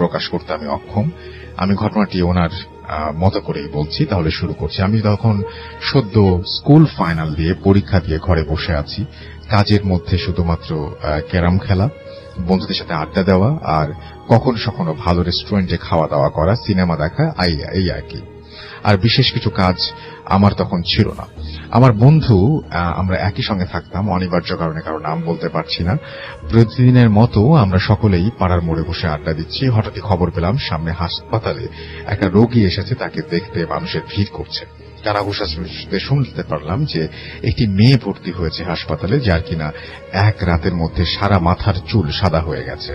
প্রকাশ করতে আমি অক্ষম। আমি ঘটনাটি ওনার মতো করেই বলছি, তাহলে শুরু করছি। আমি তখন সদ্য স্কুল ফাইনাল দিয়ে পরীক্ষা দিয়ে ঘরে বসে আছি। কাজের মধ্যে শুধুমাত্র ক্যারাম খেলা, বন্ধুদের সাথে আড্ডা দেওয়া, আর কখনো ভালো রেস্টুরেন্টে খাওয়া দাওয়া করা, সিনেমা দেখা, এই আর কি। আর বিশেষ কিছু কাজ আমার তখন ছিল না। আমার বন্ধু, আমরা একই সঙ্গে থাকতাম, অনিবার্য কারণে কারো নাম বলতে পারছি না। প্রতিদিনের মতো আমরা সকলেই পাড়ার মোড়ে বসে আড্ডা দিচ্ছি। হঠাৎই খবর পেলাম সামনে হাসপাতালে একটা রোগী এসেছে, তাকে দেখতে মানুষের ভিড় করছে। কানাঘুষাতে শুনতে পারলাম যে একটি মেয়ে ভর্তি হয়েছে হাসপাতালে, যার কিনা এক রাতের মধ্যে সারা মাথার চুল সাদা হয়ে গেছে।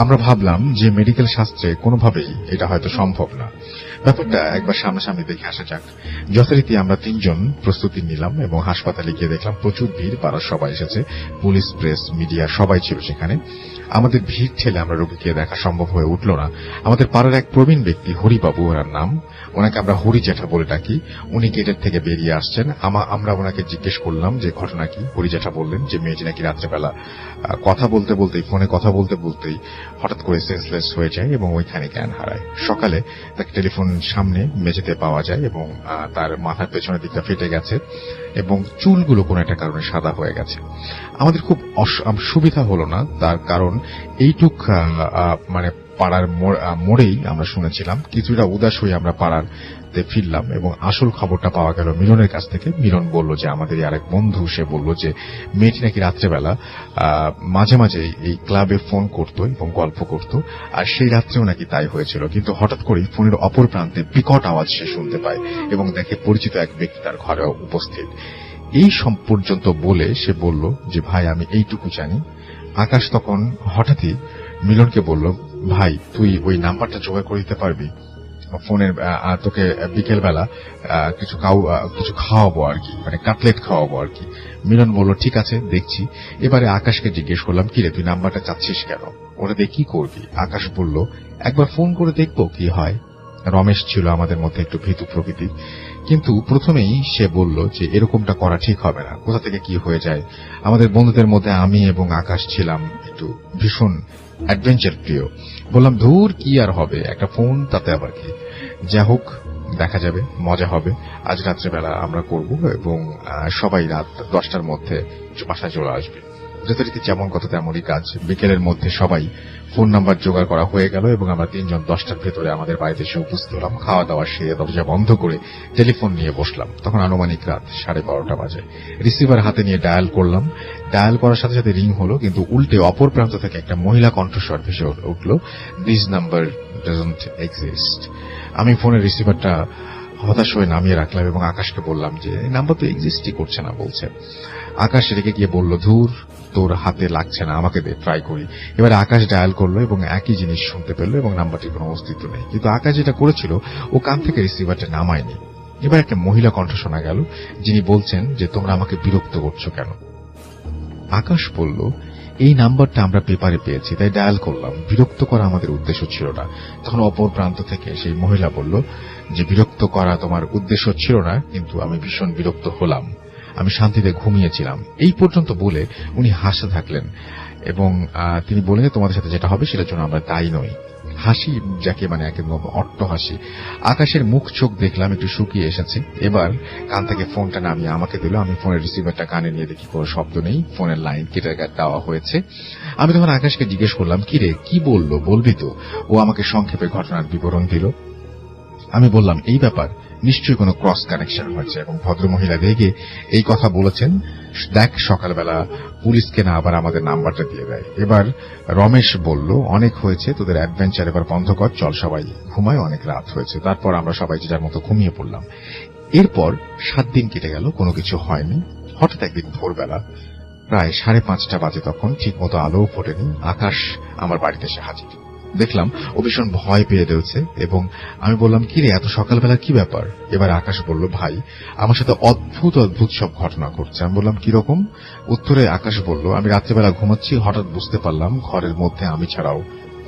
আমরা ভাবলাম যে মেডিকেল শাস্ত্রে কোনোভাবেই এটা হয়তো সম্ভব না, ব্যাপারটা একবার সামনাসামনি দেখে আসা যাক। যথারীতি আমরা 3 জন প্রস্তুতি নিলাম এবং হাসপাতালে গিয়ে দেখলাম প্রচুর ভিড়, পাড়ার সবাই এসেছে, পুলিশ, প্রেস, মিডিয়া সবাই ছিল সেখানে। আমাদের ভিড় ঠেলে আমরা রোগীকে দেখা সম্ভব হয়ে উঠল না। আমাদের পাড়ার এক প্রবীণ ব্যক্তি, হরিবাবু ওনার নাম, ওনাকে আমরা হরি জ্যাঠা বলে ডাকি, উনি গেটের থেকে বেরিয়ে আসছেন। আমরা ওনাকে জিজ্ঞেস করলাম যে ঘটনা কি। হরি জ্যাঠা বললেন যে মেয়েটি নাকি রাত্রেবেলা ফোনে কথা বলতে বলতেই হঠাৎ করে সেন্সলেস হয়ে যায় এবং ওইখানে জ্ঞান হারায়। সকালে তাকে টেলিফোন সামনে মেঝেতে পাওয়া যায় এবং তার মাথার পেছনের দিকটা ফেটে গেছে এবং চুলগুলো কোনো একটা কারণে সাদা হয়ে গেছে। আমাদের খুব সুবিধা হলো না, তার কারণ এইটুক মানে পাড়ার মোড়েই আমরা শুনেছিলাম। কিছুটা উদাস হয়ে আমরা পাড়াতে ফিরলাম এবং আসল খবরটা পাওয়া গেল মিলনের কাছ থেকে। মিলন বলল যে আমাদের আরেক বন্ধু, সে বলল যে মেয়েটি নাকি রাত্রেবেলা মাঝে মাঝে এই ক্লাবে ফোন করত এবং গল্প করত, আর সেই রাত্রেও নাকি তাই হয়েছিল। কিন্তু হঠাৎ করেই ফোনের অপর প্রান্তে বিকট আওয়াজ সে শুনতে পায় এবং দেখে পরিচিত এক ব্যক্তি তার ঘরে উপস্থিত। এই পর্যন্ত বলে সে বলল যে ভাই, আমি এইটুকু জানি। আকাশ তখন হঠাৎই মিলনকে বলল, ভাই তুই ওই নাম্বারটা জোগাড় করে দিতে পারবি ফোনের, তোকে বিকেলবেলা কিছু খাওয়াবো আর কি, মানে কাটলেট খাওয়াবো আর কি। মিলন বলল ঠিক আছে, দেখছি। এবারে আকাশকে জিজ্ঞেস করলাম, কিরে তুই নাম্বারটা চাচ্ছিস কেন, ওটা দিয়ে কি করবি? আকাশ বলল, একবার ফোন করে দেখবো কি হয়। রমেশ ছিল আমাদের মধ্যে একটু ভীতু প্রকৃতির, কিন্তু প্রথমেই সে বলল যে এরকমটা করা ঠিক হবে না, কোথা থেকে কি হয়ে যায়। আমাদের বন্ধুদের মধ্যে আমি এবং আকাশ ছিলাম একটু ভীষণ অ্যাডভেঞ্চার প্রিয়। বললাম ধুর, কি আর হবে, একটা ফোন, তাতে আবার কি, যা হোক দেখা যাবে, মজা হবে। আজ রাত্রেবেলা আমরা করব এবং সবাই রাত 10টার মধ্যে বাসায় চলে আসবে। যথারীতি যেমন কথা তেমনই কাজ। বিকেলের মধ্যে সবাই ফোন নাম্বার জোগাড় করা হয়ে গেল এবং আমরা 3 জন 10টার ভেতরে আমাদের বাড়িতে এসে উপস্থিত হলাম। খাওয়া দাওয়া সেরে দরজা বন্ধ করে টেলিফোন নিয়ে বসলাম। তখন আনুমানিক রাত 12:30 বাজে। রিসিভার হাতে নিয়ে ডায়াল করলাম। ডায়াল করার সাথে সাথে রিং হলো, কিন্তু উল্টে অপর প্রান্ত থেকে একটা মহিলা কণ্ঠস্বর ভেসে উঠল, দিস নাম্বার ডাজন্ট এক্সিস্ট। আমি ফোনের রিসিভারটা হতাশ হয়ে নামিয়ে রাখলাম এবং আকাশকে বললাম যে এই নাম্বার তো এক্সিস্টই করছে না বলছে। আকাশ রেখে গিয়ে বলল, ধুর, তোর হাতে লাগছে না, আমাকে দে, ট্রাই করি। এবারে আকাশ ডায়াল করলো এবং একই জিনিস শুনতে পেল এবং নাম্বারটির কোনো অস্তিত্ব নেই। কিন্তু আকাশ যেটা করেছিল, ও কান থেকে রিসিভারটা নামায়নি। এবার একটা মহিলা কণ্ঠ শোনা গেল, যিনি বলছেন যে তোমরা আমাকে বিরক্ত করছো কেন। আকাশ বলল, এই নাম্বারটা আমরা পেপারে পেয়েছি, তাই ডায়াল করলাম, বিরক্ত করা আমাদের উদ্দেশ্য ছিল না। তখন অপর প্রান্ত থেকে সেই মহিলা বলল যে বিরক্ত করা তোমার উদ্দেশ্য ছিল না, কিন্তু আমি ভীষণ বিরক্ত হলাম, আমি শান্তিতে ঘুমিয়েছিলাম। এই পর্যন্ত বলে উনি হাসতে থাকলেন এবং তিনি বললেন তোমাদের সাথে যেটা হবে সেটার জন্য আমরা দায়ী নই। হাসি যাকে মানে একদম অট্ট হাসি। আকাশের মুখ চোখ দেখলাম একটু শুকিয়ে এসেছে। এবার কান থেকে ফোনটা নামিয়ে আমাকে দিল। আমি ফোনের রিসিভারটা কানে নিয়ে দেখি কোনো শব্দ নেই, ফোনের লাইন কেটে দেওয়া হয়েছে। আমি তখন আকাশকে জিজ্ঞেস করলাম, কি রে, কি বললো, বলবি তো? ও আমাকে সংক্ষেপে ঘটনার বিবরণ দিল। আমি বললাম, এই ব্যাপার নিশ্চয়ই কোনো ক্রস কানেকশন হয়েছে এবং ভদ্রমহিলা দেখে এই কথা বলেছেন, দেখ সকালবেলা পুলিশকে না আবার আমাদের নাম্বারটা দিয়ে দেয়। এবার রমেশ বলল, অনেক হয়েছে তোদের অ্যাডভেঞ্চার, এবার বন্ধ কর, চল সবাই ঘুমায়, অনেক রাত হয়েছে। তারপর আমরা সবাই যে যার মতো ঘুমিয়ে পড়লাম। এরপর 7 দিন কেটে গেল, কোনো কিছু হয়নি। হঠাৎ একদিন ভোরবেলা প্রায় 5:30 বাজে, তখন ঠিক মতো আলোও ফোটেনি, আকাশ আমার বাড়িতে এসে হাজির। দেখলাম ও ভীষণ ভয় পেয়ে রয়েছে এবং আমি বললাম, কি রে, এত সকালবেলা কি ব্যাপার? এবার আকাশ বলল, ভাই আমার সাথে অদ্ভুত অদ্ভুত সব ঘটনা ঘটছে। আমি বললাম, কিরকম? উত্তরে আকাশ বলল, আমি রাত্রেবেলা ঘুমাচ্ছি, হঠাৎ বুঝতে পারলাম ঘরের মধ্যে আমি ছাড়াও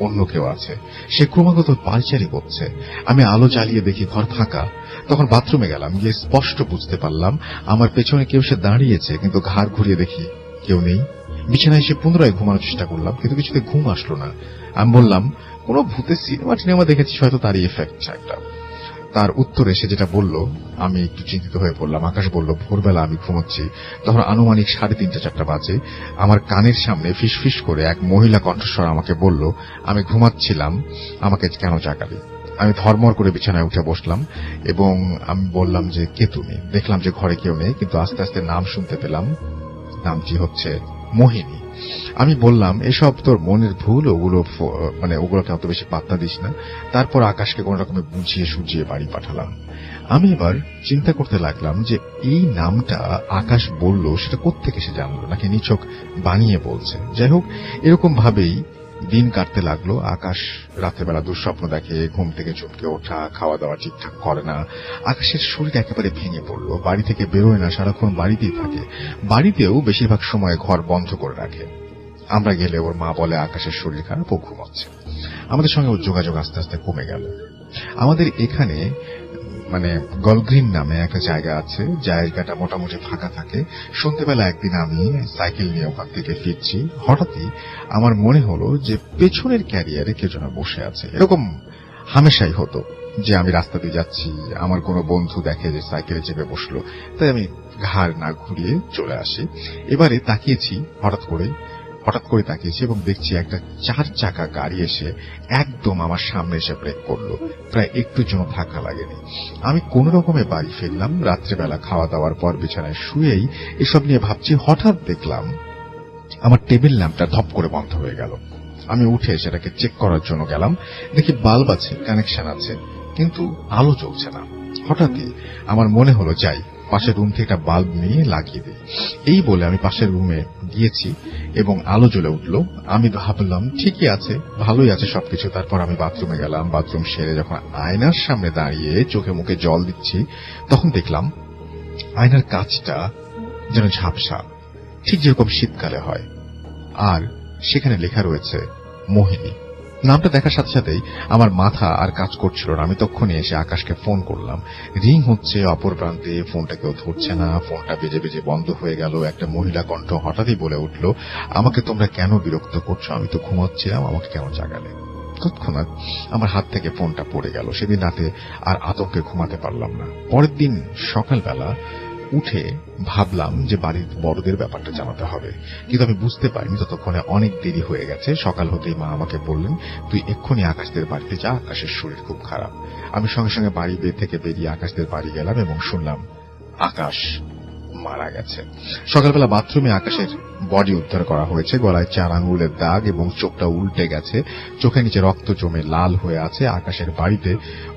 অন্য কেউ আছে। সে ক্রমাগত পায়চারি করছে। আমি আলো জ্বালিয়ে দেখি ঘর ফাঁকা। তখন বাথরুমে গেলাম, গিয়ে স্পষ্ট বুঝতে পারলাম আমার পেছনে কেউ সে দাঁড়িয়েছে, কিন্তু ঘাড় ঘুরিয়ে দেখি কেউ নেই। বিছানায় এসে পুনরায় ঘুমানোর চেষ্টা করলাম, কিন্তু কিছুতে ঘুম আসলো না। আমি বললাম, কোনো ভূতের সিনেমা দেখেছিস, হয়তো তারই এফেক্ট একটা। তার উত্তরে সে যেটা বলল, আমি একটু চিন্তিত হয়ে পড়লাম। আকাশ বলল, ভোরবেলা আমি ঘুমোচ্ছি, তখন আনুমানিক 3:30-4টা বাজে। আমার কানের সামনে ফিসফিস করে এক মহিলা কণ্ঠস্বর আমাকে বলল, আমি ঘুমাচ্ছিলাম, আমাকে কেন জাগালি? আমি ধর্মর করে বিছানায় উঠে বসলাম এবং আমি বললাম যে, কে তুমি? দেখলাম যে ঘরে কেউ নেই, কিন্তু আস্তে আস্তে নাম শুনতে পেলাম। নামটি হচ্ছে মোহিনী। আমি বললাম, এসব তোর মনের ভুল, ওগুলোকে অত বেশি পাত্তা দিস না। তারপর আকাশকে কোন রকমে বুঝিয়ে সুঝিয়ে বাড়ি পাঠালাম। আমি এবার চিন্তা করতে লাগলাম যে এই নামটা আকাশ বলল সেটা কোত্থেকে সে জানলো, নাকি নিছক বানিয়ে বলছে। যাই হোক, এরকম ভাবেই দিন কাটতে লাগলো। আকাশ রাতের বেলা দুঃস্বপ্ন দেখে, ঘুম থেকে চমকে ওঠা, খাওয়া দাওয়া ঠিকঠাক করে না। আকাশের শরীর একেবারে ভেঙে পড়লো, বাড়ি থেকে বেরোয় না, সারাক্ষণ বাড়িতেই থাকে। বাড়িতেও বেশিরভাগ সময় ঘর বন্ধ করে রাখে। আমরা গেলে ওর মা বলে আকাশের শরীর খারাপ, ও ঘুমাচ্ছে। আমাদের সঙ্গে ওর যোগাযোগ আস্তে আস্তে কমে গেল। আমাদের এখানে গলগ্রিন নামে একটা জায়গা আছে, জায়গাটা মোটামুটি ফাঁকা থাকে। সন্ধ্যেবেলা একদিন আমি সাইকেল নিয়ে ওখান থেকে ফিরছি, হঠাৎই আমার মনে হলো যে পেছনের ক্যারিয়ারে কেউ যেন বসে আছে। এরকম হামেশাই হতো যে আমি রাস্তা দিয়ে যাচ্ছি, আমার কোনো বন্ধু দেখে যে সাইকেলে চেপে বসলো, তাই আমি ঘাড় না ঘুরিয়ে চলে আসি। এবারে তাকিয়েছি, হঠাৎ করে তাকিয়েছি এবং দেখছি একটা 4 চাকা গাড়ি এসে একদম আমার সামনে এসে ব্রেক করলো। প্রায় একটু জন্য ধাক্কা লাগেনি। আমি কোন রকমে বাড়ি ফিরলাম। রাত্রেবেলা খাওয়া দাওয়ার পর বিছানায় শুয়েই এসব নিয়ে ভাবছি, হঠাৎ দেখলাম আমার টেবিল ল্যাম্পটা ধপ করে বন্ধ হয়ে গেল। আমি উঠে সেটাকে চেক করার জন্য গেলাম, দেখি বাল্ব আছে, কানেকশন আছে, কিন্তু আলো জ্বলছে না। হঠাৎই আমার মনে হলো, যাই পাশের রুম থেকে একটা বাল্ব নিয়ে লাগিয়ে দিই। এই বলে আমি পাশের রুমে গিয়েছি এবং আলো জ্বলে উঠল। আমি ভাবলাম ঠিকই আছে, ভালোই আছে সবকিছু। তারপর আমি বাথরুমে গেলাম। বাথরুম সেরে যখন আয়নার সামনে দাঁড়িয়ে চোখে মুখে জল দিচ্ছি, তখন দেখলাম আয়নার কাঁচটা যেন ঝাপসা, ঠিক যেরকম শীতকালে হয়। আর সেখানে লেখা রয়েছে মোহিনী। নামটা দেখার সাথে সাথেই আমার মাথা আর কাজ করছিল না। আমি তখনই এসে আকাশকে ফোন করলাম। রিং হচ্ছে অপর প্রান্তে, ফোনটা কেউ ধরছে না। ফোনটা বেজে বেজে বন্ধ হয়ে গেল। একটা মহিলা কণ্ঠ হঠাৎই বলে উঠল, আমাকে তোমরা কেন বিরক্ত করছো? আমি তো ঘুমাচ্ছিলাম, আমাকে কেন জাগালে? তৎক্ষণাৎ আমার হাত থেকে ফোনটা পড়ে গেল। সেদিন রাতে আর আতঙ্কে ঘুমাতে পারলাম না। পরের দিন সকালবেলা উঠে ভাবলাম যে বাড়ির বড়দের ব্যাপারটা জানাতে হবে, কিন্তু আমি বুঝতে পারিনি ততক্ষণে অনেক দেরি হয়ে গেছে। সকাল হতেই মা আমাকে বললেন, তুই এক্ষুনি আকাশদের বাড়িতে যা, আকাশের শরীর খুব খারাপ। আমি সঙ্গে সঙ্গে বাড়ি থেকে বেরিয়ে আকাশদের বাড়ি গেলাম এবং শুনলাম আকাশ মারা গেছে। সকালবেলা বাথরুমে আকাশের বডি উদ্ধার করা হয়েছে। গলায় 4 আঙ্গুলের দাগ এবং চোখটা উল্টে গেছে, চোখের নিচে রক্ত জমে লাল হয়ে আছে। আকাশের বাড়িতে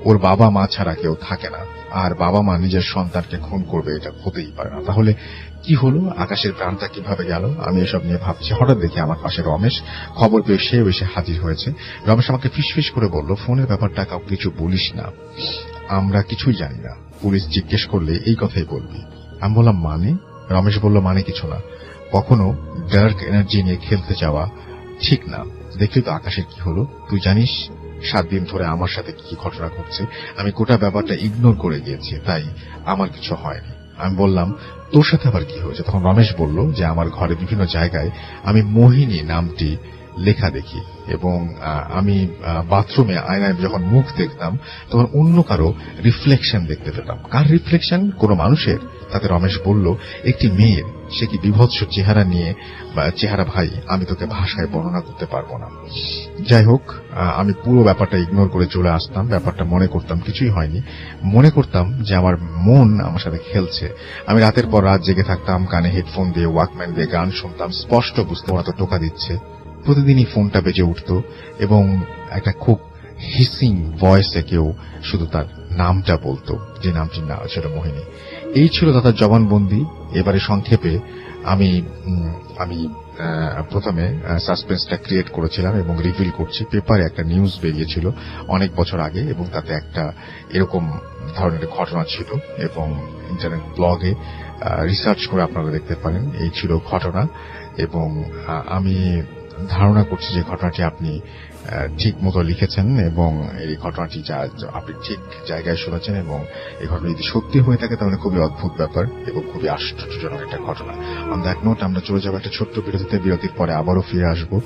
ওর বাবা মা ছাড়া কেউ থাকে না, আর বাবা মা নিজের সন্তানকে খুন করবে এটা হতেই পারে না। তাহলে কি হলো? আকাশের প্রাণটা কিভাবে গেল? আমি এসব নিয়ে ভাবছি। হঠাৎ দেখি আমার পাশে রমেশ। খবর পেয়ে সেও এসে হাজির হয়েছে। রমেশ আমাকে ফিসফিস করে বলল, ফোনের ব্যাপারটা কাউকে কিছু বলিস না, আমরা কিছুই জানি না। পুলিশ জিজ্ঞেস করলে এই কথাই বলবি। আমি বললাম, মানে? রমেশ বলল, মানে কিছু না, কখনো ডার্ক এনার্জি নিয়ে খেলতে যাওয়া ঠিক না। দেখলি তো আকাশের কি হলো? তুই জানিস 7 দিন ধরে আমার সাথে কি ঘটনা ঘটছে। আমি গোটা ব্যাপারটা ইগনোর করে গিয়েছি, তাই আমার কিছু হয়নি। আমি বললাম, তোর সাথে আবার কি হয়েছে? তখন রমেশ বলল যে আমার ঘরে বিভিন্ন জায়গায় আমি মোহিনী নামটি লেখা দেখি এবং আমি বাথরুমে আয়নায় যখন মুখ দেখতাম তখন অন্য কারো রিফ্লেকশন দেখতে পেতাম। কার রিফ্লেকশন? কোনো মানুষের। তাতে রমেশ বলল, একটি মেয়ের। সে কি বিভৎস চেহারা নিয়ে চেহারা ভাই, আমি তোকে ভাষায় বর্ণনা করতে পারবো না। যাই হোক, আমি পুরো ব্যাপারটা ইগনোর করে চলে আসতাম। ব্যাপারটা মনে করতাম কিছুই হয়নি, মনে করতাম যে আমার মন আমার সাথে খেলছে। আমি রাতের পর রাত জেগে থাকতাম, কানে হেডফোন দিয়ে ওয়াকম্যান দিয়ে গান শুনতাম। স্পষ্ট বুঝতে ওরা তো টোকা দিচ্ছে। প্রতিদিনই ফোনটা বেজে উঠত এবং একটা খুব হিসিং ভয়েসে কেউ শুধু তার নামটা বলতো, যে নামটির নাম ছিল মোহিনী। এই ছিল দাদার জবানবন্দি। এবারে সংক্ষেপে আমি প্রথমে সাসপেন্সটা ক্রিয়েট করেছিলাম এবং রিভিল করছি। পেপারে একটা নিউজ বেরিয়েছিল অনেক বছর আগে এবং তাতে একটা এরকম ধরনের ঘটনা ছিল এবং ইন্টারনেট ব্লগে রিসার্চ করে আপনারা দেখতে পারেন। এই ছিল ঘটনা এবং আমি ধারণা করছি যে ঘটনাটি আপনি ঠিক মতো লিখেছেন এবং এই ঘটনাটি আপনি ঠিক জায়গায় শুনেছেন, এবং এই ঘটনা যদি সত্যি হয়ে থাকে তাহলে খুবই অদ্ভুত ব্যাপার এবং খুবই আশ্চর্যজনক একটা ঘটনা। অন দ্যাট নোট আমরা চলে যাবো একটা ছোট্ট বিরতিতে। বিরতির পরে আবারও ফিরে আসবো।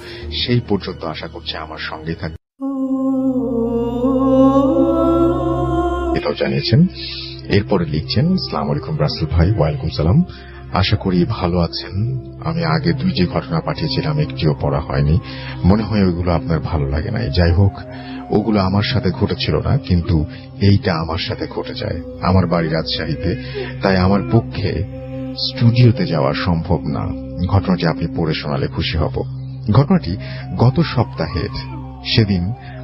সেই পর্যন্ত আশা করছি আমার সঙ্গেই থাকবে। এটাও জানিয়েছেন। এরপরে লিখছেন, আসসালামু আলাইকুম রাসেল ভাই। ওয়ালাইকুম সালাম। আশা করি ভালো আছেন। আমি আগে 2 যে ঘটনা পাঠিয়েছিলাম একটিও পড়া হয়নি, মনে হয় ওইগুলো আপনার ভালো লাগে নাই। যাই হোক, ওগুলো আমার সাথে ঘটেছিল না, কিন্তু এইটা আমার সাথে ঘটে যায়। আমার বাড়ি রাজশাহীতে, তাই আমার পক্ষে স্টুডিওতে যাওয়া সম্ভব না। ঘটনাটি আপনি পড়ে শোনালে খুশি হব। ঘটনাটি গত সপ্তাহের। সেদিন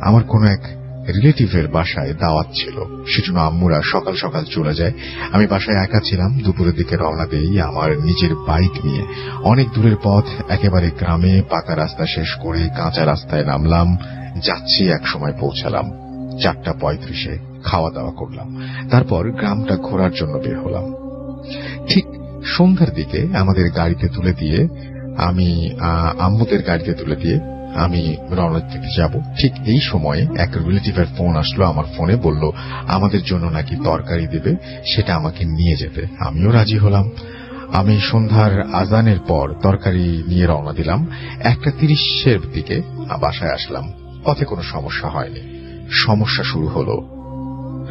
আমার কোনো এক রিলেটিভের বাসায় দাওয়াত ছিল, সেজন্য আম্মুরা সকাল সকাল চলে যায়। আমি বাসায় একা ছিলাম। দুপুরের দিকে রওনা দেই আমার নিজের বাইক নিয়ে। অনেক দূরের পথ, একেবারে গ্রামে। পাকা রাস্তা শেষ করে কাঁচা রাস্তায় নামলাম। যাচ্ছি, এক সময় পৌঁছালাম 4:35-এ। খাওয়া দাওয়া করলাম, তারপর গ্রামটা ঘোরার জন্য বের হলাম। ঠিক সন্ধ্যার দিকে আমাদের গাড়িতে তুলে দিয়ে আম্মুদের গাড়িতে তুলে দিয়ে আমি রওনা দিতে যাব। ঠিক এই সময়ে এক রিলেটিভের ফোন আসলো আমার ফোনে। বলল আমাদের জন্য নাকি তরকারি দেবে, সেটা আমাকে নিয়ে যেতে। আমিও রাজি হলাম। আমি সন্ধ্যার আজানের পর তরকারি নিয়ে রওনা দিলাম। 1:30-এর দিকে বাসায় আসলাম। পথে কোনো সমস্যা হয়নি। সমস্যা শুরু হলো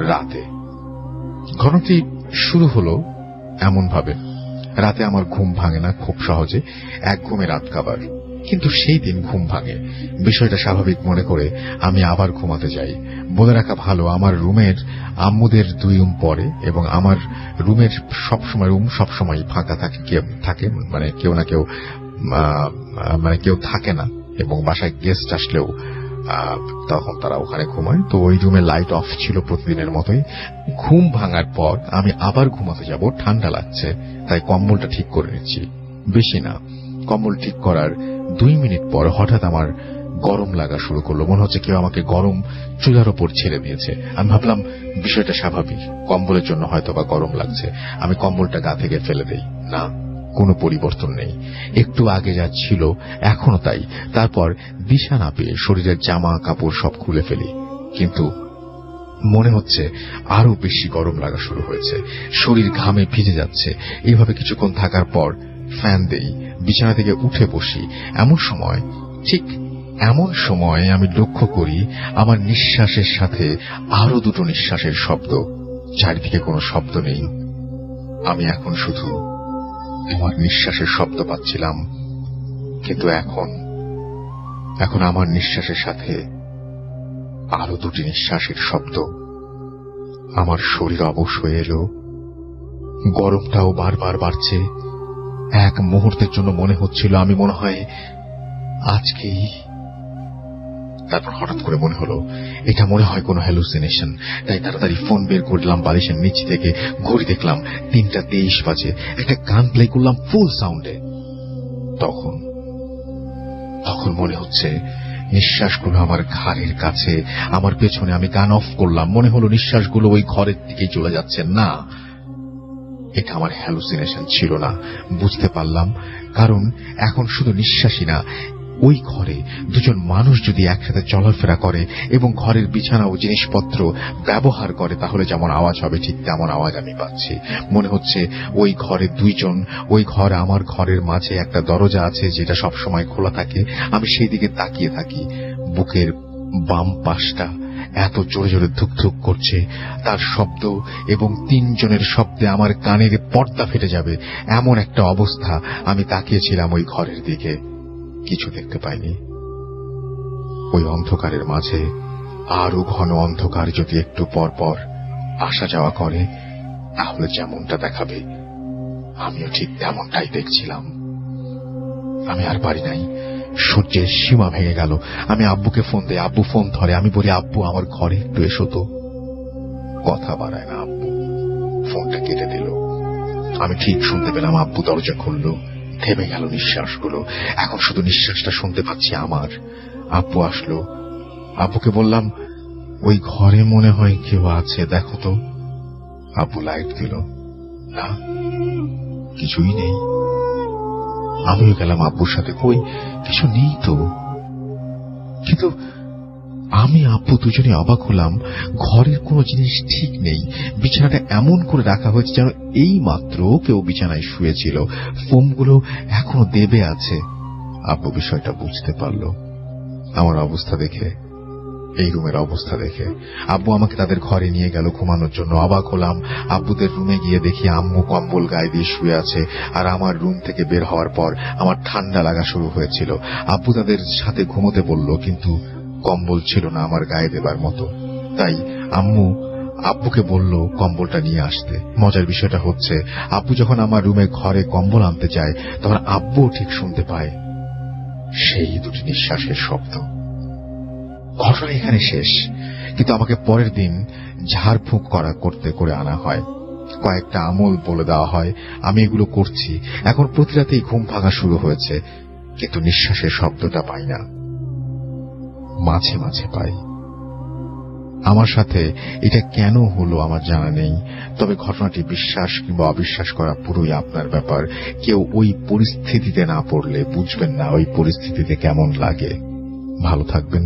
রাতে। ঘটনাটি শুরু হলো এমন ভাবে, রাতে আমার ঘুম ভাঙে না খুব সহজে, এক ঘুমে রাত কাবার। কিন্তু সেই দিন ঘুম ভাঙে। বিষয়টা স্বাভাবিক মনে করে আমি আবার ঘুমাতে যাই। বলে রাখা ভালো, আমার রুমের আম্মুদের 2 রুম পরে এবং আমার রুমের রুম সবসময় ফাঁকা থাকে, মানে কেউ না কেউ কেউ থাকে না, এবং বাসায় গেস্ট আসলেও তখন তারা ওখানে ঘুমায়। তো ওই রুমে লাইট অফ ছিল প্রতিদিনের মতোই। ঘুম ভাঙার পর আমি আবার ঘুমাতে যাব। ঠান্ডা লাগছে, তাই কম্বলটা ঠিক করে নিচ্ছি। বেশি না, কম্বল ঠিক করার 2 মিনিট পর হঠাৎ আমার গরম লাগা শুরু করলো। মনে হচ্ছে কেউ আমাকে গরম চুলার ওপর ছেড়ে দিয়েছে। আমি ভাবলাম বিষয়টা স্বাভাবিক, কম্বলের জন্য হয়তো বা গরম লাগছে। আমি কম্বলটা গা থেকে ফেলে দেই। না, কোনো পরিবর্তন নেই। একটু আগে যা ছিল এখনো তাই। তারপর দিশা না পেয়ে শরীরের জামা কাপড় সব খুলে ফেলি, কিন্তু মনে হচ্ছে আরো বেশি গরম লাগা শুরু হয়েছে। শরীর ঘামে ভিজে যাচ্ছে। এইভাবে কিছুক্ষণ থাকার পর ফ্যান দেই, বিছানা থেকে উঠে বসি। এমন সময় আমি লক্ষ্য করি আমার নিঃশ্বাসের সাথে আরো 2টো নিঃশ্বাসের শব্দ। চারিদিকে কোনো শব্দ নেই। আমি এখন শুধু আমার নিঃশ্বাসের শব্দ পাচ্ছিলাম, কিন্তু এখন আমার নিঃশ্বাসের সাথে আরো 2টি নিঃশ্বাসের শব্দ। আমার শরীর অবশ হয়ে এলো। গরমটাও বারবার বাড়ছে। এক মুহূর্তের জন্য মনে হচ্ছিল আমি মনে হয় আজকেই। তারপর হঠাৎ করে মনে হলো এটা মনে হয় কোনো হ্যালুসিনেশন। তাই তাড়াতাড়ি ফোন বের করলাম বালিশের নিচ থেকে। ঘড়ি দেখলাম 3:23 বাজে। একটা গান প্লে করলাম ফুল সাউন্ডে। তখন মনে হচ্ছে নিঃশ্বাসগুলো আমার ঘাড়ের কাছে, আমার পেছনে। আমি গান অফ করলাম। মনে হলো নিঃশ্বাসগুলো ওই ঘরের দিকে চলে যাচ্ছে। না, এটা আমার হ্যালুসিনেশন ছিল না, বুঝতে পারলাম। কারণ এখন শুধু নিঃশ্বাসই না, ওই ঘরে 2জন মানুষ যদি একসাথে চলাফেরা করে এবং ঘরের বিছানা ও জিনিসপত্র ব্যবহার করে, তাহলে যেমন আওয়াজ হবে ঠিক তেমন আওয়াজ আমি পাচ্ছি। মনে হচ্ছে ওই ঘরে 2জন। ওই ঘর আমার ঘরের মাঝে একটা দরজা আছে যেটা সবসময় খোলা থাকে। আমি সেই দিকে তাকিয়ে থাকি। বুকের বাম পাশটা এত জোরে জোরে ধুকধুক করছে। তার শব্দ এবং 3 জনের শব্দে আমার কানের পর্দা ফেটে যাবে, এমন একটা অবস্থা। আমি তাকিয়েছিলাম ওই ঘরের দিকে, কিছু দেখতে পাইনি। ওই অন্ধকারের মাঝে আরো ঘন অন্ধকার যদি একটু পর পর আসা যাওয়া করে, তাহলে যেমনটা দেখাবে আমিও ঠিক তেমনটাই দেখছিলাম। আমি আর পারি নাই। সূর্যের সীমা ভেঙে গেল। আমি আব্বুকে ফোন দেই। আব্বু ফোন ধরে। আমি বলি, আব্বু আমার ঘরে একটু এসো তো। কথা বাড়ায় না আব্বু, ফোনটা কেটে দিল। আমি ঠিক শুনতে পেলাম আব্বু দরজা খুলল। থেমে গেল নিঃশ্বাসগুলো। এখন শুধু নিঃশ্বাসটা শুনতে পাচ্ছি আমার। আব্বু আসলো। আব্বুকে বললাম, ওই ঘরে মনে হয় কেউ আছে, দেখো তো। আব্বু লাইট দিল। না, কিছুই নেই। আমিও গেলাম আব্বুর সাথে। কই কিছু নেই তো। কিন্তু আমি আব্বু দুজনে অবাক হলাম, ঘরের কোনো জিনিস ঠিক নেই। বিছানাটা এমন করে রাখা হয়েছে যেন এই মাত্র কেউ বিছানায় শুয়েছিল। ফোমগুলো এখনো দেবে আছে। আব্বু বিষয়টা বুঝতে পারল। আমার অবস্থা দেখে, এই রুমের অবস্থা দেখে আব্বু আমাকে তাদের ঘরে নিয়ে গেল ঘুমানোর জন্য। অবাক হলাম, আব্বুদের রুমে গিয়ে দেখি আম্মু কম্বল গায়ে দিয়ে শুয়ে আছে। আর আমার রুম থেকে বের হওয়ার পর আমার ঠান্ডা লাগা শুরু হয়েছিল। আব্বু তাদের সাথে ঘুমোতে বলল, কিন্তু কম্বল ছিল না আমার গায়ে দেবার মতো। তাই আম্মু আব্বুকে বলল কম্বলটা নিয়ে আসতে। মজার বিষয়টা হচ্ছে, আব্বু যখন আমার রুমে ঘরে কম্বল আনতে যায়, তখন আব্বুও ঠিক শুনতে পায় সেই দুটি নিঃশ্বাসের শব্দ। ঘটনা এখানে শেষ, কিন্তু আমাকে পরের দিন ঝাড়ফুঁক করতে করে আনা হয়। কয়েকটা আমল বলে দেওয়া হয়, আমি এগুলো করছি। এখন প্রতি রাতেই ঘুম ভাঙা শুরু হয়েছে, কিন্তু নিঃশ্বাসের শব্দটা পাই না। মাঝে মাঝে পাই। আমার সাথে এটা কেন হলো আমার জানা নেই, তবে ঘটনাটি বিশ্বাস কিংবা অবিশ্বাস করা পুরোই আপনার ব্যাপার। কেউ ওই পরিস্থিতিতে না পড়লে বুঝবেন না ওই পরিস্থিতিতে কেমন লাগে। ভালো থাকবেন,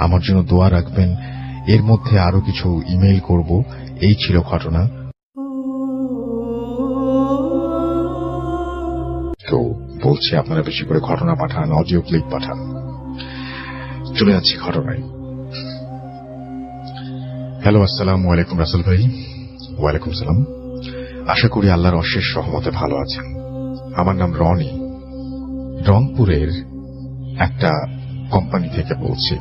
আমার জন্য দোয়া রাখবেন। এর মধ্যে আরো কিছু ইমেইল করব। এই ছিল ঘটনা। তো বলছি, আপনারা বেশি করে ঘটনা পাঠান, অডিও ক্লিপ পাঠান। চলে যাচ্ছি ঘটনায়। হ্যালো, আসসালামু আলাইকুম রাসেল ভাই। ওয়ালাইকুম সালাম। আশা করি আল্লাহর অশেষ রহমতে ভালো আছেন। আমার নাম রনি, রংপুরের একটা কোম্পানি থেকে বলছি।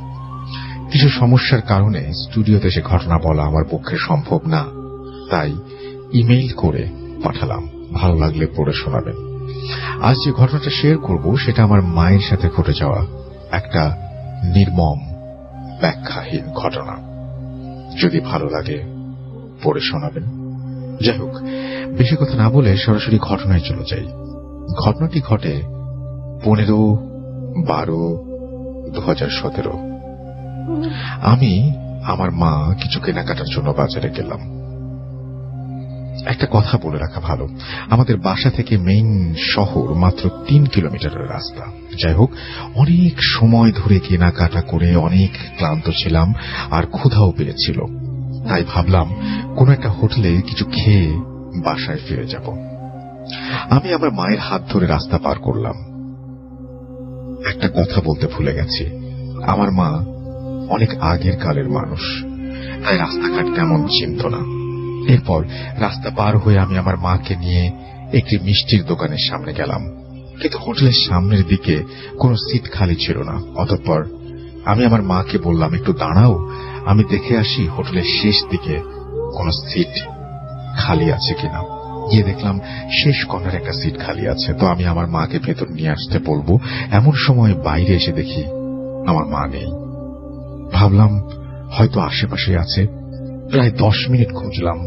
কিছু সমস্যার কারণে স্টুডিওতে এসে ঘটনা বলা আমার পক্ষে সম্ভব না, তাই ইমেইল করে পাঠালাম। ভালো লাগলে পড়ে শোনাবেন। আজ যে ঘটনাটা শেয়ার করব সেটা আমার মায়ের সাথে ঘটে যাওয়া একটা নির্মম ব্যাখ্যাহীন ঘটনা। যদি ভালো লাগে পড়ে শোনাবেন। যাই হোক, বেশি কথা না বলে সরাসরি ঘটনায় চলে যাই। ঘটনাটি ঘটে 15/12/2017। আমি আমার মা কিছু কেনাকাটার জন্য বাজারে গেলাম। একটা কথা বলে রাখা ভালো, আমাদের বাসা থেকে মেইন শহর মাত্র 3 কিলোমিটারের রাস্তা। যাই হোক, অনেক সময় ধরে কেনাকাটা করে অনেক ক্লান্ত ছিলাম আর ক্ষুধাও পেয়েছিল। তাই ভাবলাম কোন একটা হোটেলে কিছু খেয়ে বাসায় ফিরে যাব। আমি আমার মায়ের হাত ধরে রাস্তা পার করলাম। একটা কথা বলতে ভুলে গেছি, আমার মা অনেক আগের কালের মানুষ, তাই রাস্তাঘাট তেমন চিনত না। এরপর রাস্তা পার হয়ে আমি আমার মাকে নিয়ে একটি মিষ্টির দোকানের সামনে গেলাম, কিন্তু হোটেলের সামনের দিকে কোনো সিট খালি ছিল না। অতঃপর আমি আমার মাকে বললাম, একটু দাঁড়াও, আমি দেখে আসি হোটেলের শেষ দিকে কোনো সিট খালি আছে কিনা। গিয়ে দেখলাম শেষ কর্নারে একটা সিট খালি আছে। তো আমি আমার মাকে ভেতর নিয়ে আসতে বলবো, এমন সময় বাইরে এসে দেখি আমার মা নেই। ভাবলাম হয়তো আশেপাশে আছে। প্রায় 10 মিনিট খুঁজলাম,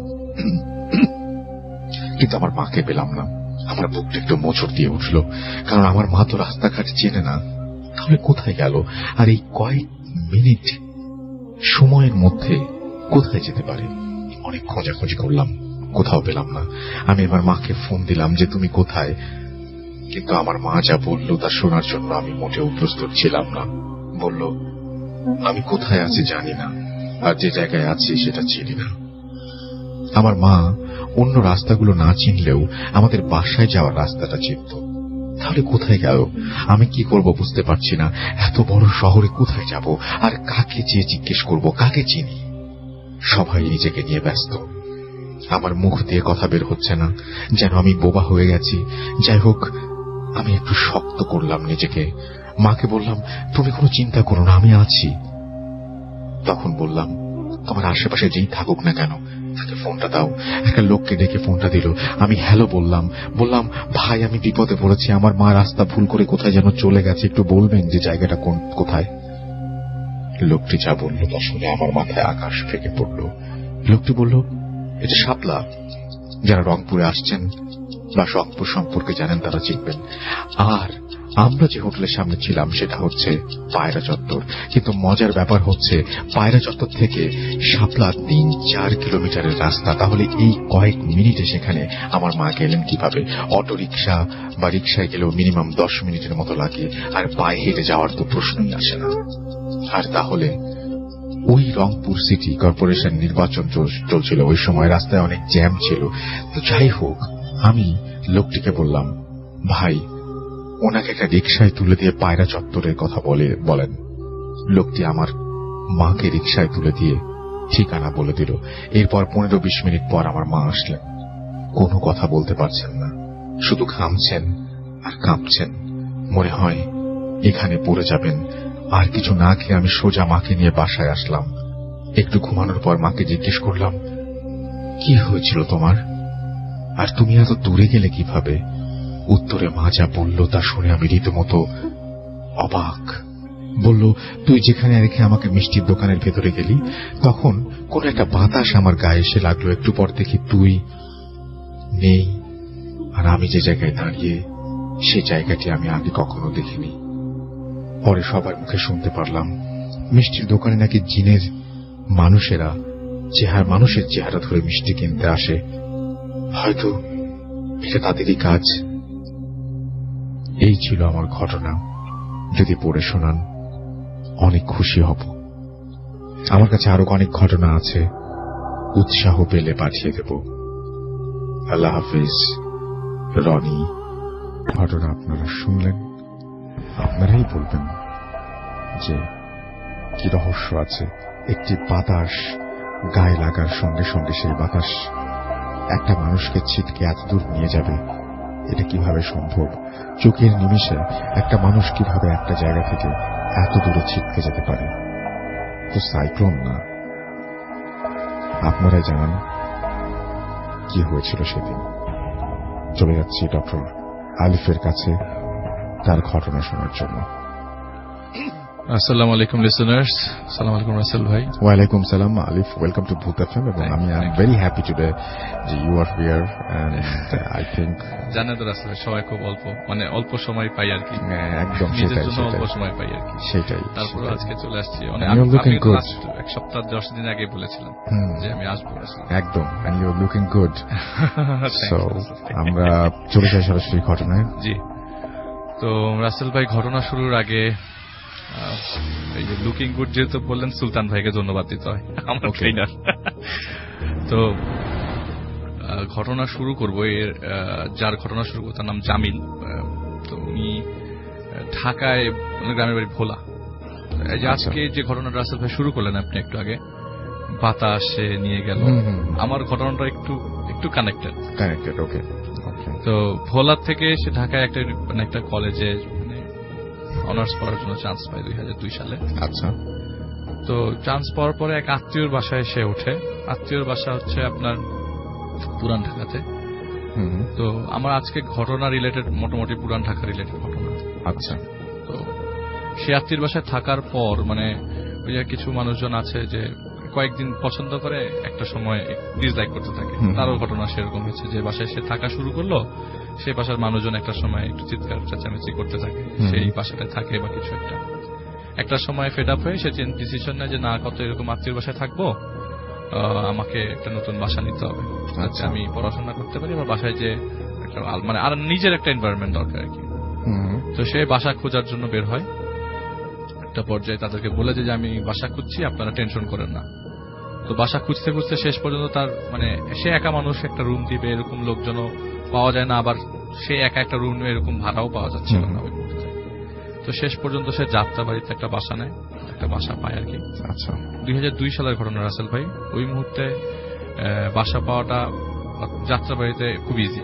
কিন্তু আমার মাকে পেলাম না। আমার বুকটা একটু মোচড় দিয়ে উঠল, কারণ আমার মা তো রাস্তাঘাট চেনে না। তাহলে কোথায় গেল? আর এই কয়েক মিনিট সময়ের মধ্যে কোথায় যেতে পারে? অনেক খোঁজাখুঁজি করলাম, কোথাও পেলাম না। আমি আমার মাকে ফোন দিলাম যে তুমি কোথায়, কিন্তু আমার মা যা বলল তা শোনার জন্য আমি মোটেও প্রস্তুত ছিলাম না। বলল, আমি কোথায় আছি জানি না, আর যে জায়গায় আছি সেটা চিনি না। আমার মা অন্য রাস্তাগুলো না চিনলেও আমাদের বাসায় যাওয়ার রাস্তাটা চিনত। তাহলে কোথায় গেল? আমি কি করব বুঝতে পারছি না। এত বড় শহরে কোথায় যাব, আর কাকে চেয়ে জিজ্ঞেস করব, কাকে চিনি? সবাই নিজেকে নিয়ে ব্যস্ত। আমার মুখ দিয়ে কথা বের হচ্ছে না, যেন আমি বোবা হয়ে গেছি। যাই হোক, আমি একটু শক্ত করলাম নিজেকে। মাকে বললাম, তুমি কোনো চিন্তা করো না, আমি আছি। তখন বললাম, তোমার আশেপাশে যেই থাকুক না কেন তাকে ফোনটা দাও। একটা লোককে ডেকে ফোনটা দিল। আমি হ্যালো বললাম। ভাই, আমি বিপদে পড়েছি, আমার মা রাস্তা ভুল করে কোথায় যেন চলে গেছে, একটু বলবেন যে জায়গাটা কোথায়? লোকটি যা বলল তা শুনে আমার মাথায় আকাশ ফেটে পড়ল। লোকটি বলল, এটা শাপলা। যারা রংপুরে আসছেন বা রংপুর সম্পর্কে জানেন তারা চিনবেন। আর আমরা যে হোটেলের সামনে ছিলাম সেটা হচ্ছে পায়রা চত্বর, কিন্তু মজার ব্যাপার হচ্ছে পায়রা চত্বর থেকে শাপলা ৩-৪ কিলোমিটারের রাস্তা। তাহলে এই কয়েক মিনিটে সেখানে আমার মা গেলেন কিভাবে? অটো রিক্সা বা রিক্সায় গেলেও মিনিমাম 10 মিনিটের মতো লাগে, আর পায়ে হেঁটে যাওয়ার তো প্রশ্নই আসে না। আর তাহলে ওই রংপুর সিটি কর্পোরেশন নির্বাচন চলছিল, ওই সময় রাস্তায় অনেক জ্যাম ছিল। তো যাই হোক, আমি লোকটিকে বললাম, ভাই ওনাকে একটা রিক্সায় তুলে দিয়ে পায়রা চত্বরের কথা বলেন। লোকটি আমার মাকে রিক্সায় তুলে দিয়ে ঠিকানা বলে দিল। এরপর 15-20 মিনিট পর আমার মা আসলেন। কোনো কথা বলতে পারছেন না, শুধু ঘামছেন আর কাঁপছেন। মনে হয় এখানে পড়ে যাবেন। আর কিছু না খেয়ে আমি সোজা মাকে নিয়ে বাসায় আসলাম। একটু ঘুমানোর পর মাকে জিজ্ঞেস করলাম, কি হয়েছিল তোমার, আর তুমি এত দূরে গেলে কিভাবে? উত্তরে মা যা বলল তা শুনে আমি রীতিমতো অবাক। বলল, তুই যেখানে রেখে আমাকে মিষ্টির দোকানের ভেতরে গেলি, তখন কোন একটা বাতাস আমার গায়ে এসে লাগলো। একটু পর দেখি তুই নেই, আর আমি যে জায়গায় দাঁড়িয়ে, সে জায়গাটি আমি আগে কখনো দেখিনি। পরে সবার মুখে শুনতে পারলাম মিষ্টির দোকানে নাকি জিনের মানুষের চেহারা ধরে মিষ্টি কিনতে আসে। হয়তো এটা তাদেরই কাজ। এই ছিল আমার ঘটনা। যদি পড়ে শোনান অনেক খুশি হব। আমার কাছে আরো অনেক ঘটনা আছে, উৎসাহ পেলে পাঠিয়ে দেব। আল্লাহ হাফিজ। রনি। ঘটনা আপনারা শুনলেন, আপনারাই বলবেন যে কি রহস্য আছে। একটি বাতাস গায়ে লাগার সঙ্গে সঙ্গে সেই বাতাস একটা মানুষকে ছিটকে এত দূর নিয়ে যাবে, এটা কিভাবে সম্ভব? চোখের নিমেষে একটা মানুষ কিভাবে একটা জায়গা থেকে এত দূরে ছিটকে যেতে পারে? তো সাইক্লোন না। আপনারাই জানান কি হয়েছিল সেদিন। চলে যাচ্ছি ডক্টর আলিফের কাছে তার ঘটনা শোনার জন্য। আসসালামু আলাইকুম লিসেনার্স। আসসালামু আলাইকুম রাসেল ভাই। ওয়ালাইকুম সালাম আলিফ, ওয়েলকাম টু ভূত এফএম। এবং আমি I am very happy today যে you are here, and I think জানেন তো রাসেল সবাই খুব অল্প সময় পাই আর কি। একদম নিজের জন্য অল্প সময় পাই আর কি, সেটাই। তারপর আজকে চলে আসছি। আমি এক সপ্তাহ 10 দিন আগে বলেছিলাম যে আমি আসবো। একদম, and you are looking good. So আমরা চলে যাই সরাসরি ঘটনায়। জি, তো রাসেল ভাই ঘটনা শুরুর আগে এই যে লুকিং গুড যেহেতু বললেন, সুলতান ভাইকে ধন্যবাদ দিতে হয়, আমার ট্রেনার। তো ঘটনা শুরু করবো, যার ঘটনা শুরু করবো তার নাম জামিল। তো উনি ঢাকায়, গ্রামের বাড়ি ভোলা। এই যে আজকে যে ঘটনাটা রাসেল ভাই শুরু করলেন আপনি একটু আগে, বাতাসে নিয়ে গেল, আমার ঘটনাটা একটু কানেক্টেড। ওকে। তো ভোলা থেকে সে ঢাকায় একটা কলেজে অনার্স পড়ার জন্য চান্স পায় 2002 সালে। আচ্ছা। তো চান্স পাওয়ার পরে এক আত্মীয়র বাসায় সে ওঠে। আত্মীয়র বাসা হচ্ছে আপনার পুরান ঢাকাতে। তো আমার আজকে ঘটনা রিলেটেড মোটামুটি পুরান ঢাকা রিলেটেড ঘটনা। আচ্ছা। তো সে আত্মীয়র বাসায় থাকার পর ওই যে কিছু মানুষজন আছে যে কয়েকদিন পছন্দ করে, একটা সময় ডিসলাইক করতে থাকে। তারও ঘটনা সেরকম হয়েছে যে বাসায় সে থাকা শুরু করলো, সেই বাসার মানুষজন একটা সময় একটু চিৎকার চেঁচামেচি করতে থাকে, সেই বাসাটায় থাকে বা কিছু একটা সময় ফেড আপ হয়ে সে ডিসিশন নেয় যে না, কত এরকম আত্মীয় বাসায় থাকবো, আমাকে একটা নতুন বাসা নিতে হবে, যাতে আমি পড়াশোনা করতে পারি, বা বাসায় যে আর নিজের একটা এনভায়রনমেন্ট দরকার আর কি। তো সে বাসা খোঁজার জন্য বের হয়। একটা পর্যায়ে তাদেরকে বলে যে আমি বাসা খুঁজছি, আপনারা টেনশন করেন না। তো বাসা খুঁজতে খুঁজতে শেষ পর্যন্ত তার সে একা মানুষ, একটা রুম দিবে এরকম লোকজনও পাওয়া যায় না, আবার সে একা একটা রুম নিয়ে এরকম ভাড়াও পাওয়া যাচ্ছিল না ওই মুহূর্তে। তো শেষ পর্যন্ত সে যাত্রাবাড়িতে একটা বাসা নেয়, একটা বাসা পায় আর কি। আচ্ছা। 2002 সালের ঘটনা রাসেল ভাই। ওই মুহূর্তে বাসা পাওয়াটা যাত্রাবাড়িতে খুব ইজি।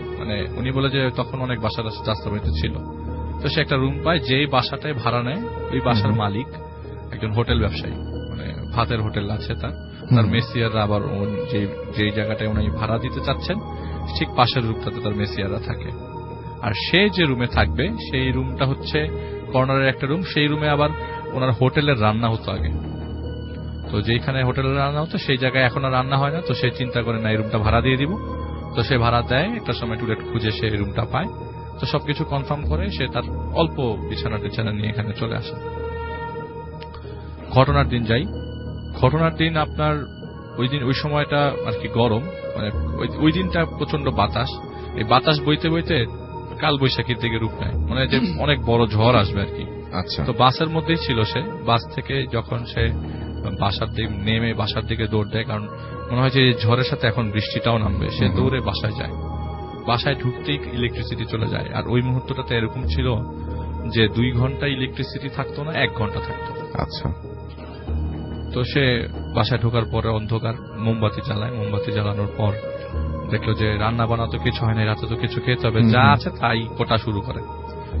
উনি বলে যে তখন অনেক বাসা যাত্রাবাড়িতে ছিল। তো সে একটা রুম পায়, যেই বাসাটায় ভাড়া নেয় ওই বাসার মালিক একজন হোটেল ব্যবসায়ী, ভাতের হোটেল আছে তার মেসিয়াররা আবার যেই জায়গাটায় উনি ভাড়া দিতে চাচ্ছেন ঠিক পাশের রুমটাতে তার মেসিয়াররা থাকে। আর সে যে রুমে থাকবে সেই রুমটা হচ্ছে কর্নারের একটা রুম। সেই রুমে আবার ওনার হোটেলের রান্না হতো আগে। তো যেখানে হোটেলের রান্না হতো সেই জায়গায় এখন আর রান্না হয় না। তো সে চিন্তা করে না, এই রুমটা ভাড়া দিয়ে দিব। তো সে ভাড়া দেয়, একটা সময় টুলেট খুঁজে সে রুমটা পায়। তো সবকিছু কনফার্ম করে সে তার অল্প বিছানা নিয়ে এখানে চলে আসে। ঘটনার দিন যাই। ঘটনার দিন আপনার ওই সময়টা আর কি গরম, মানে ওই দিনটা প্রচন্ড বাতাস। এই বাতাস বইতে বইতে কাল বৈশাখীর দিকে রূপ নেয়, মানে যে অনেক বড় ঝড় আসবে আর কি। আচ্ছা। তো বাসের মধ্যেই ছিল সে। বাস থেকে যখন সে বাসার দিকে নেমে বাসার দিকে দৌড় দেয়, কারণ মনে হয় যে ঝড়ের সাথে এখন বৃষ্টিটাও নামবে, সে দৌড়ে বাসায় যায়। বাসায় ঢুকতেই ইলেকট্রিসিটি চলে যায়। আর ওই মুহূর্তটাতে এরকম ছিল যে 2 ঘন্টা ইলেকট্রিসিটি থাকতো না, 1 ঘন্টা থাকতো। আচ্ছা। তো সে বাসায় ঢোকার পরে অন্ধকার, মোমবাতি জ্বালায়। মোমবাতি জ্বালানোর পর দেখলো যে রান্না বান্না তো কিছু হয় না, রাতে তো কিছু খেতে হবে, যা আছে তাই কোটা শুরু করে।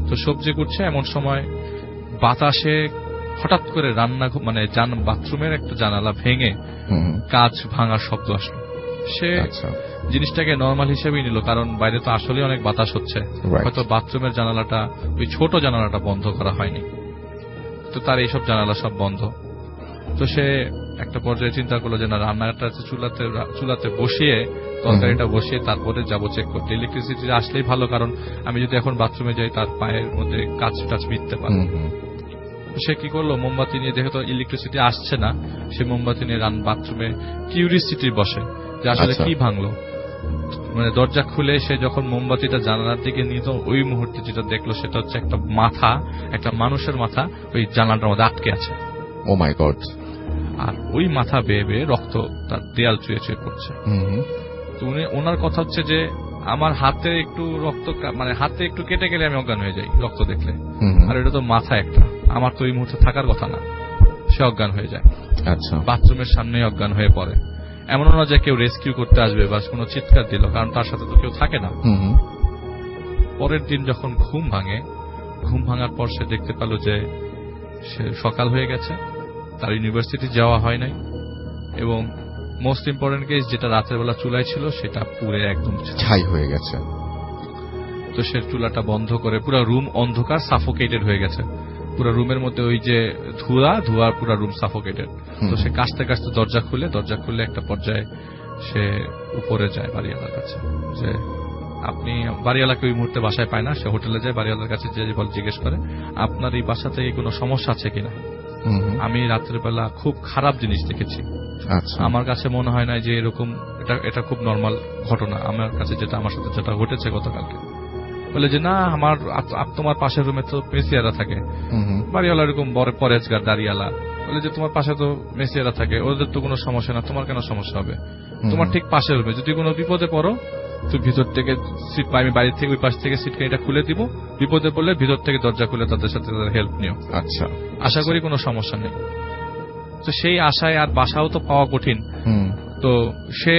তো সবজি কুটছে, এমন সময় বাতাসে হঠাৎ করে মানে বাথরুমের একটা জানালা ভেঙে কাঁচ ভাঙার শব্দ আসলো। সে জিনিসটাকে নর্মাল হিসেবেই নিল, কারণ বাইরে তো আসলে অনেক বাতাস হচ্ছে, হয়তো বাথরুমের জানালাটা, ওই ছোট জানালাটা বন্ধ করা হয়নি, তো তার এইসব জানালা সব বন্ধ। তো সে একটা পর্যায়ে চিন্তা করলো যে না, রান্নাটা চুলাতে বসিয়ে, তরকারিটা বসিয়ে তারপরে যাবো চেক করতে। ইলেকট্রিসিটি আসলেই ভালো, কারণ আমি যদি এখন বাথরুমে যাই তার পায়ের মধ্যে কাঁচ টাচ বিঁধতে পারে। সে কি করলো, মোমবাতি নিয়ে, দেখে তো ইলেকট্রিসিটি আসছে না, সে মোমবাতি নিয়ে বাথরুমে কিউরিসিটি বসে যে আসলে কি ভাঙলো। মানে দরজা খুলে সে যখন মোমবাতিটা জানালার দিকে নিত, ওই মুহূর্তে যেটা দেখলো সেটা হচ্ছে একটা মাথা, একটা মানুষের মাথা ওই জানালাটার মধ্যে আটকে আছে। ও মাই গড। আর ওই মাথা বেয়ে বেয়ে রক্ত তার দেয়াল চুয়ে চুয়ে পড়ছে। তো ওনার কথা হচ্ছে যে আমার হাতে একটু রক্ত, মানে হাতে একটু কেটে গেলে আমি অজ্ঞান হয়ে যাই রক্ত দেখলে, আর এটা তো মাথা একটা, আমার তো এই মুহূর্তে থাকার কথা না। সে অজ্ঞান হয়ে যায়। আচ্ছা। বাথরুমের সামনেই অজ্ঞান হয়ে পড়ে। এমনও না যে কেউ রেস্কিউ করতে আসবে বা কোনো চিৎকার দিল, কারণ তার সাথে তো কেউ থাকে না। পরের দিন যখন ঘুম ভাঙার পর সে দেখতে পেল যে সে সকাল হয়ে গেছে, তার ইউনিভার্সিটি যাওয়া হয় নাই, এবং মোস্ট ইম্পর্টেন্ট কেস, যেটা রাতের বেলা চুলায় ছিল সেটা পুড়ে একদম ছাই হয়ে গেছে। তো সে চুলাটা বন্ধ করে, পুরো রুম অন্ধকার, সাফোকেটেড হয়ে গেছে। পুরো রুমের মধ্যে ওই যে ধোঁয়া পুরো রুম সাফোকেটেড। তো সে কাশতে কাশতে দরজা খুলে একটা পর্যায়ে সে উপরে যায় বাড়িওয়ালার কাছে, যে আপনি, বাড়িওয়ালাকে ওই মুহূর্তে বাসায় পায় না, সে হোটেলে যায়, বাড়িওয়ালার কাছে যে জিজ্ঞেস করে আপনার এই বাসা থেকে কোনো সমস্যা আছে কিনা। আমি রাতের বেলা খুব খারাপ জিনিস দেখেছি, আমার কাছে মনে হয় না যে এরকম, এটা খুব নর্মাল ঘটনা আমার কাছে, আমার সাথে যেটা ঘটেছে গতকালকে। বলে যে না, তোমার পাশের রুমে তো মেসিয়ারা থাকে। বাড়িওয়ালা এরকম বড় পরেজগার দাঁড়িয়ালা, বলে যে তোমার পাশে তো মেসিয়ারা থাকে, ওদের তো কোনো সমস্যা না, তোমার কেন সমস্যা হবে? তোমার ঠিক পাশের রুমে যদি কোনো বিপদে পড়ো, তুই ভিতর থেকে সিট, আমি বাড়ির থেকে ওই পাশ থেকে সিটকানিটা খুলে দিব, বিপদে পড়লে ভিতর থেকে দরজা খুলে তাদের সাথে হেল্প নিও। আচ্ছা, আশা করি কোনো সমস্যা নেই। তো সেই আশায়, আর বাসাও তো পাওয়া কঠিন, তো সে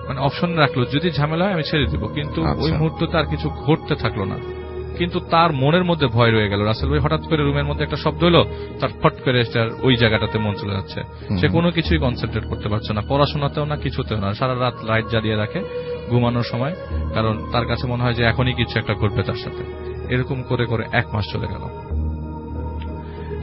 মানে অপশন রাখলো যদি ঝামেলা হয় আমি ছেড়ে দিব, কিন্তু ওই মুহূর্তে তার কিছু ঘটতে থাকলো না। কিন্তু তার মনের মধ্যে ভয় রয়ে গেল। রাসেল ভাই হঠাৎ করে রুমের মধ্যে একটা শব্দ হলো, তার ফট করে ওই জায়গাটাতে মন চলে যাচ্ছে। সে কোনো কিছুই কনসেন্ট্রেট করতে পারছে না, পড়াশোনাতেও না, কিছুতেও না। সারা রাত লাইট জ্বালিয়ে রাখে ঘুমানোর সময়, কারণ তার কাছে মনে হয় যে এখনই কিছু একটা ঘটবে তার সাথে। এরকম করে করে 1 মাস চলে গেল।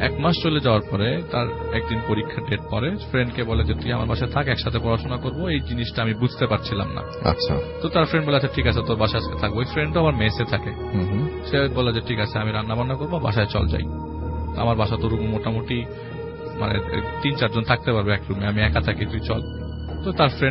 1 মাস চলে যাওয়ার পরে তার একদিন পরীক্ষার ডেট পরে, ফ্রেন্ডকে বলে যে তুই আমার বাসায় থাক, একসাথে পড়াশোনা করবো। এই জিনিসটা আমি বুঝতে পারছিলাম না। আচ্ছা। তো তার ফ্রেন্ড বলে আচ্ছা ঠিক আছে, তোর বাসায় আজকে থাকবো। ওই ফ্রেন্ডও আমার মেসে থাকে। সে বলে যে ঠিক আছে, আমি রান্না বান্না করবো, বাসায় চল যাই। আমার বাসা তো রুম মোটামুটি মানে 3-4 জন থাকতে পারবে এক রুমে, আমি একা থাকি, তুই চল। তো তার ফ্রেন্ড